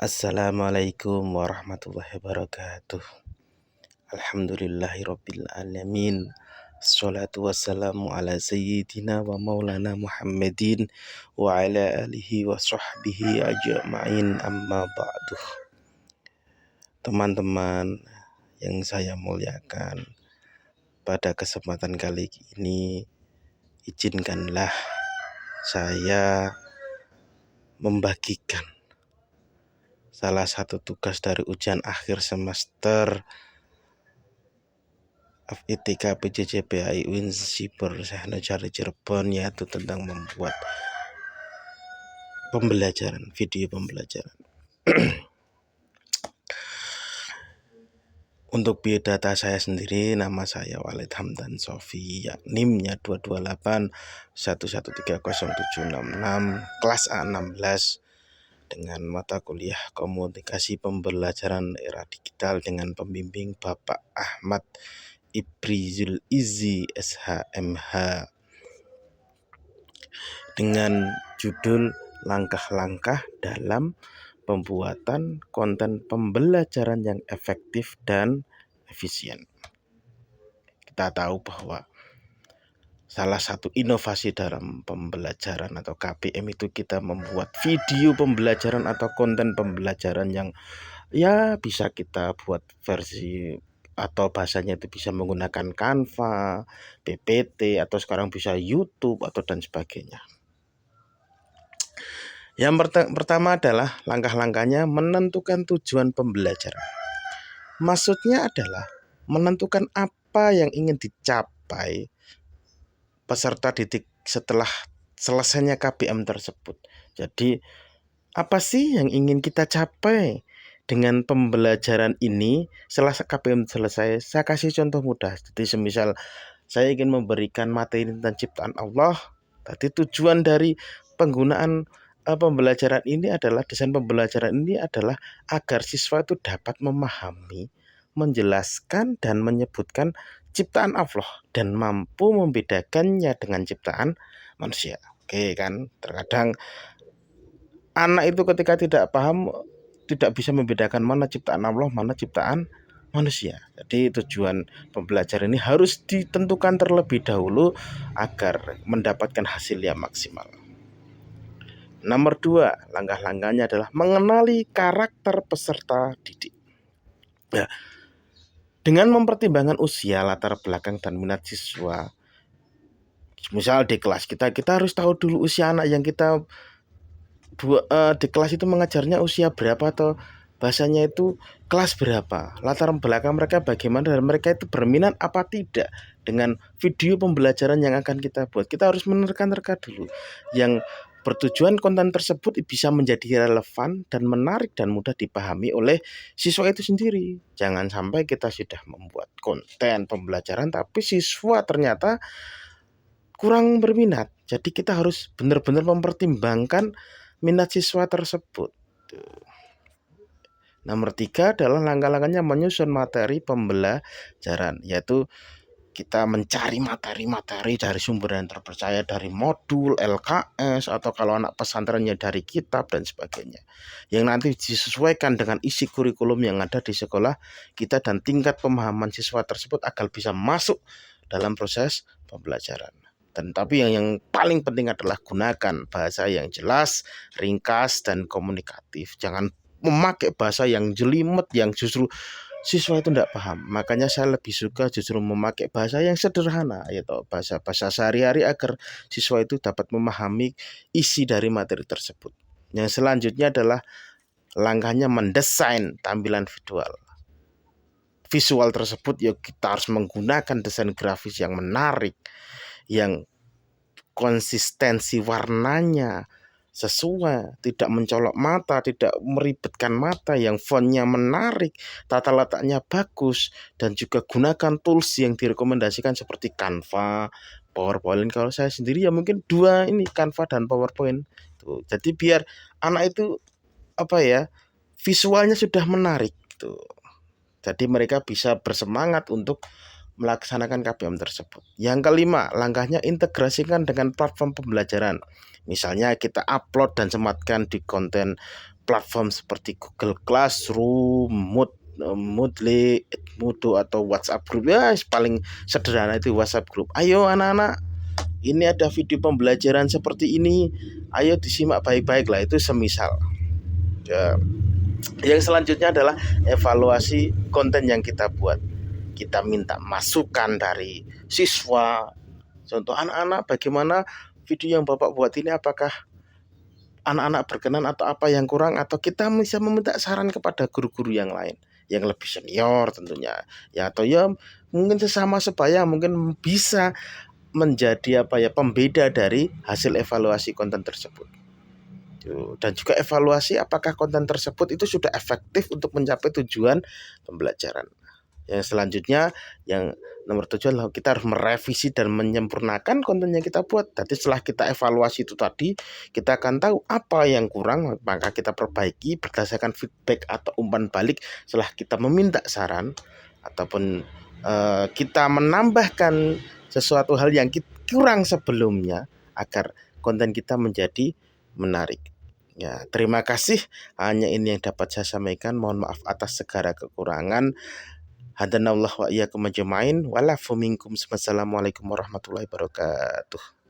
Assalamualaikum warahmatullahi wabarakatuh. Alhamdulillahirabbil alamin. Assalatu wassalamu ala sayyidina wa maulana Muhammadin wa ala alihi wa sahbihi ajma'in, amma ba'du. Teman-teman yang saya muliakan, pada kesempatan kali ini izinkanlah saya membagikan salah satu tugas dari ujian akhir semester FITK PJJPAI UIN Siber Negara Cirebon, yaitu tentang membuat pembelajaran, video pembelajaran. Untuk biodata saya sendiri, nama saya Walid Hamdan Sofi, NIM-nya 22811307666, kelas A16, dengan mata kuliah Komunikasi Pembelajaran Era Digital dengan pembimbing Bapak Ahmad Ibrizul Izzi SHMH, dengan judul Langkah-langkah dalam pembuatan konten pembelajaran yang efektif dan efisien. Kita tahu bahwa salah satu inovasi dalam pembelajaran atau KPM itu kita membuat video pembelajaran atau konten pembelajaran yang bisa kita buat versi atau bahasanya itu bisa menggunakan Canva, PPT, atau sekarang bisa YouTube atau dan sebagainya. Yang pertama adalah langkah-langkahnya menentukan tujuan pembelajaran. Maksudnya adalah menentukan apa yang ingin dicapai peserta didik setelah selesainya KPM tersebut. Jadi apa sih yang ingin kita capai dengan pembelajaran ini setelah KPM selesai? Saya kasih contoh mudah. Jadi semisal saya ingin memberikan materi tentang ciptaan Allah. Tadi tujuan dari penggunaan pembelajaran ini adalah, desain pembelajaran ini adalah agar siswa itu dapat memahami, menjelaskan, dan menyebutkan ciptaan Allah dan mampu membedakannya dengan ciptaan manusia. Oke kan, terkadang anak itu ketika tidak paham tidak bisa membedakan mana ciptaan Allah, mana ciptaan manusia. Jadi tujuan pembelajaran ini harus ditentukan terlebih dahulu agar mendapatkan hasil yang maksimal. Nomor 2, langkah-langkahnya adalah mengenali karakter peserta didik. Ya, dengan mempertimbangkan usia, latar belakang, dan minat siswa. Misal di kelas kita harus tahu dulu usia anak yang kita di kelas itu mengajarnya usia berapa, atau bahasanya itu kelas berapa, latar belakang mereka bagaimana, dan mereka itu berminat apa tidak dengan video pembelajaran yang akan kita buat. Kita harus menerka-nerka dulu yang bertujuan konten tersebut bisa menjadi relevan dan menarik dan mudah dipahami oleh siswa itu sendiri. Jangan sampai kita sudah membuat konten pembelajaran tapi siswa ternyata kurang berminat. Jadi kita harus benar-benar mempertimbangkan minat siswa tersebut. Nomor 3 adalah langkah-langkahnya menyusun materi pembelajaran, yaitu kita mencari materi-materi dari sumber yang terpercaya, dari modul, LKS, atau kalau anak pesantrennya dari kitab dan sebagainya, yang nanti disesuaikan dengan isi kurikulum yang ada di sekolah kita dan tingkat pemahaman siswa tersebut agar bisa masuk dalam proses pembelajaran. Dan tapi yang paling penting adalah gunakan bahasa yang jelas, ringkas, dan komunikatif. Jangan memakai bahasa yang jelimet yang justru siswa itu tidak paham. Makanya saya lebih suka justru memakai bahasa yang sederhana, yaitu bahasa sehari-hari agar siswa itu dapat memahami isi dari materi tersebut. Yang selanjutnya adalah langkahnya mendesain tampilan visual. Visual tersebut ya kita harus menggunakan desain grafis yang menarik, yang konsistensi warnanya sesuai, tidak mencolok mata, tidak meribetkan mata, yang fontnya menarik, tata letaknya bagus, dan juga gunakan tools yang direkomendasikan seperti Canva, PowerPoint. Kalau saya sendiri ya mungkin 2 ini, Canva dan PowerPoint. Tuh. Jadi biar anak itu visualnya sudah menarik gitu. Jadi mereka bisa bersemangat untuk melaksanakan KPM tersebut. Yang kelima, langkahnya integrasikan dengan platform pembelajaran. Misalnya kita upload dan sematkan di konten platform seperti Google Classroom, Moodle, Edmodo atau WhatsApp Group. Ya, paling sederhana itu WhatsApp Group. Ayo anak-anak, ini ada video pembelajaran seperti ini, ayo disimak baik-baik lah, itu semisal. Ya, yang selanjutnya adalah evaluasi konten yang kita buat. Kita minta masukan dari siswa. Contoh, anak-anak, bagaimana video yang Bapak buat ini, apakah anak-anak berkenan atau apa yang kurang, atau kita bisa meminta saran kepada guru-guru yang lain yang lebih senior tentunya ya, atau ya mungkin sesama sebaya, mungkin bisa menjadi pembeda dari hasil evaluasi konten tersebut. Dan juga evaluasi apakah konten tersebut itu sudah efektif untuk mencapai tujuan pembelajaran. Yang selanjutnya, yang nomor 7 adalah kita harus merevisi dan menyempurnakan konten yang kita buat. Jadi setelah kita evaluasi itu tadi, kita akan tahu apa yang kurang, maka kita perbaiki berdasarkan feedback atau umpan balik setelah kita meminta saran, ataupun kita menambahkan sesuatu hal yang kurang sebelumnya agar konten kita menjadi menarik. Ya, terima kasih. Hanya ini yang dapat saya sampaikan. Mohon maaf atas segala kekurangan. Hadanallah wa iyyakum ajmain. Wa'alafu minkum. Wassalamualaikum warahmatullahi wabarakatuh.